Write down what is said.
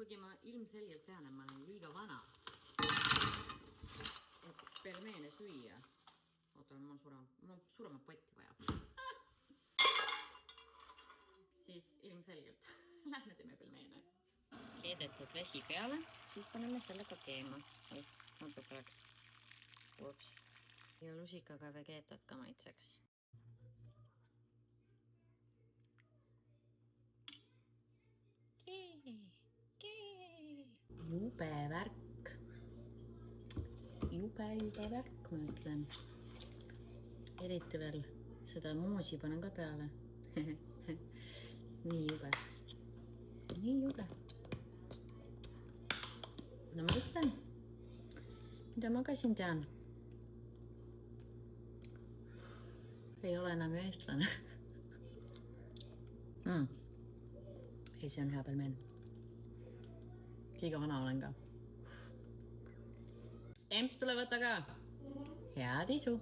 kuigi ma ilmselgelt tean, et ma olen liiga vana, et pelmeene süüa. Oota, mul suuremat potti vaja. Siis ilmselgelt lähme teeme pelmeene. Keedetud vesi peale, siis paneme selle ka keema. Natuke läks. Ups. Ja lusikaga vegeetat ka maitseks. Jube värk. Jube värk, ma ütlen. Eriti veel seda moosi panen ka peale. Nii jube. No ma ütlen, mida ma ka siin tean. Ei ole enam ju eestlane. Ei, see on hea pelmeen. Liiga vana olen ka. Emps, tule võta ka. Head isu!